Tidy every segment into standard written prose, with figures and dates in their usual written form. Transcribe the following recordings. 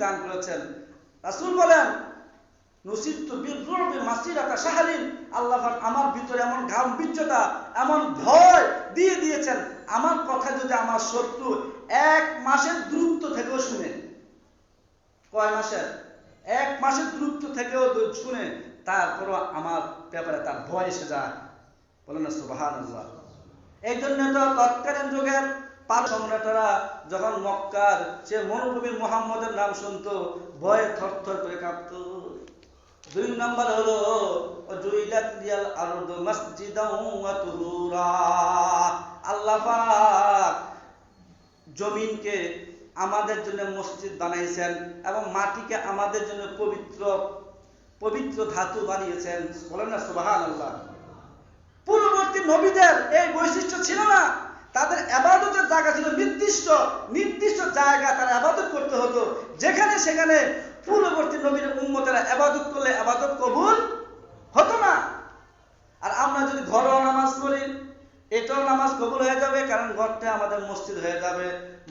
দান করেছেন। রাসূল বলেন নুসিরতু বিররুবি মাসিরাতা শাহরিন, আল্লাহ পাক আমার ভিতরে এমন গাম্ভীর্যতা, এমন ভয় দিয়ে দিয়েছেন, আমার কথা যদি আমার শত্রু 1 মাসের দূরত্ব থেকেও শুনে, কয় মাসের? 1 মাসের দূরত্ব থেকেও শুনে, তারপরও আমার ব্যাপারে তার ভয় এসে যায়। বলেন না সুবহানাল্লাহ। এই জন্য তো তৎকালীন যুগের পারস্য সম্রাটেরা যখন মক্কার সে মরুভূমি মুহাম্মদের নাম শুনতো, ভয়ে থরথর করে কাঁপতো। 2 নম্বর হলো জুইলাত লিয়াল আরদু মাসজিদাও ওয়া তুহুরা, আল্লাহ পাক জমিনকে আমাদের জন্য মসজিদ বানাইছেন এবং মাটিকে আমাদের জন্য পবিত্র ধাতু বানিয়েছেন। বলেন না সুবহানাল্লাহ। পূর্ববর্তী নবীদের এই বৈশিষ্ট্য ছিল না। তাদের ইবাদতের জায়গা ছিল নির্দিষ্ট জায়গা, তারা ইবাদত করতে হতো। যেখানে সেখানে পূর্ববর্তী নবীর উম্মতেরা ইবাদত করলে ইবাদত কবুল হতো না। আর আমরা যদি ঘরেও নামাজ পড়ি, এটাও নামাজ কবুল হয়ে যাবে, কারণ ঘরটা আমাদের মসজিদ হয়ে যাবে।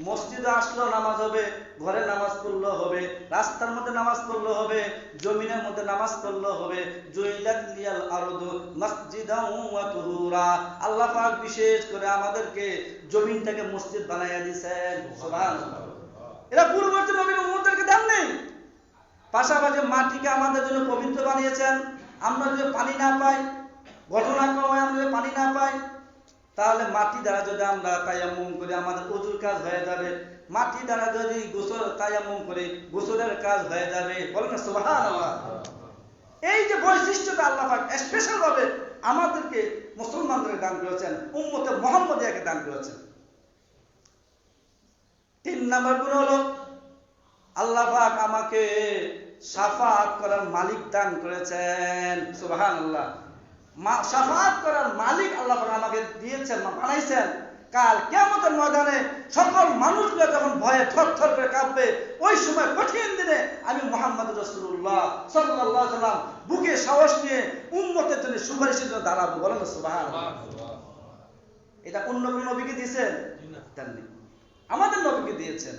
মসজিদে আসলেও নামাজ হবে, ঘরে নামাজ পড়লেও হবে, রাস্তার মধ্যে নামাজ পড়লেও হবে, জমিনের মধ্যে নামাজ পড়লেও হবে। জুইলাত লিয়াল আরদু মাসজিদাও ওয়া তুহুরা, আল্লাহ পাক বিশেষ করে আমাদেরকে জমিনটাকে মসজিদ বানাইয়া দিয়েছেন। সুবহানাল্লাহ। এরা পূর্ববর্তী নবীর উম্মতদেরকে দেন নেই। পাশাপাশি মাটিকে আমাদের জন্য পবিত্র বানিয়েছেন। আমরা যদি পানি না পাই, ঘটনাক্রমে আমরা যদি পানি না পাই, তাহলে মাটি দ্বারা যদি আমরা তায়াম্মুম করি, আমাদের ওযুর কাজ হয়ে যাবে। মাটি দ্বারা যদি তায়াম্মুম করি, গোসলের কাজ হয়ে যাবে। বলেন না সুবহানাল্লাহ। এই যে বৈশিষ্ট্যটা আল্লাহ পাক স্পেশাল ভাবে আমাদেরকে মুসলমানদের দান করেছেন, উম্মতে মুহাম্মদিয়াকে দান করেছেন। 3 নম্বর গুণ হলো আল্লাহ পাক আমাকে শাফাআত করার মালিক দান করেছেন। সুবহানাল্লাহ। শাফাআত করার মালিক আল্লাহ পাক আমাকে দিয়েছেন, বানাইছেন। কাল কিয়ামতের ময়দানে সকল মানুষগুলো যখন ভয়ে থরথর করে কাঁপবে, ওই সময় কঠিন দিনে আমি মুহাম্মদ রাসূলুল্লাহ সাল্লাল্লাহু আলাইহি ওয়াসাল্লাম বুকে সাহস নিয়ে উম্মতের জন্য সুপারিশের জন্য দাঁড়াবো। বলেন না সুবহানাল্লাহ। এটা অন্য কোন নবীকে দিয়েছেন? দেননি। আমাদের নবীকে দিয়েছেন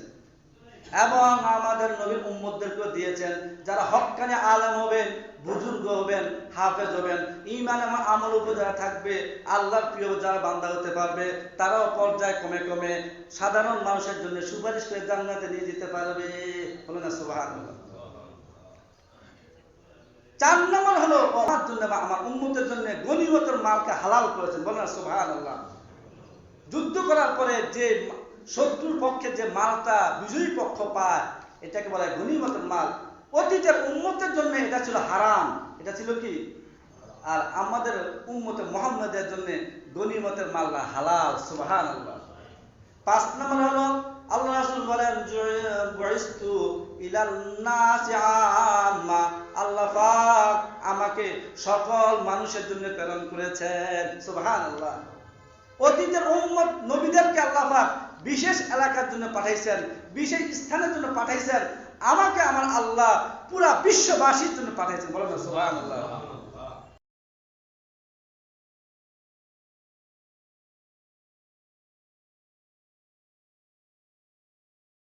এবং আমাদের নবীর উম্মতদেরকেও দিয়েছেন। যারা হক্কানি আলেম হবেন, বুজুর্গ হবেন, হাফেজ হবেন, ঈমান এবং আমল উপর যারা থাকবে, আল্লাহর প্রিয় যারা বান্দা হতে পারবে, তারাও পর্যায় কমে সাধারণ মানুষের জন্য সুপারিশ করে জান্নাতে নিয়ে যেতে পারবে। বলেন না সুবহানাল্লাহ। 4 নম্বর হলো আমার জন্য বা আমার উম্মতের জন্য গনিমতের মালকে হালাল করেছেন। বলেন না সুবহানাল্লাহ। যুদ্ধ করার পরে যে শত্রুর পক্ষে যে মালটা বিজয়ী পক্ষ পায়, এটাকে বলা হয় গনিমতের মাল। অতীতের উম্মতের জন্য এটা ছিল হারাম, এটা ছিল কি? আর আমাদের উম্মতে মুহাম্মদের জন্য গনিমতের মালটা হালাল। সুবহানাল্লাহ। 5 নম্বর হলো আল্লাহ রাসূল বলেন বুইস্তু ইলান নাসি আম্মা, আল্লাহ পাক আমাকে সকল মানুষের জন্য প্রেরণ করেছেন। সুবহানাল্লাহ। অতীতের উম্মত নবীদেরকে আল্লাহ পাক বিশেষ এলাকার জন্য পাঠাইছেন, বিশেষ স্থানের জন্য পাঠাইছেন। আমাকে আমার আল্লাহ পুরা বিশ্ববাসীর জন্য পাঠাইছেন। বলেন না সুবহানাল্লাহ।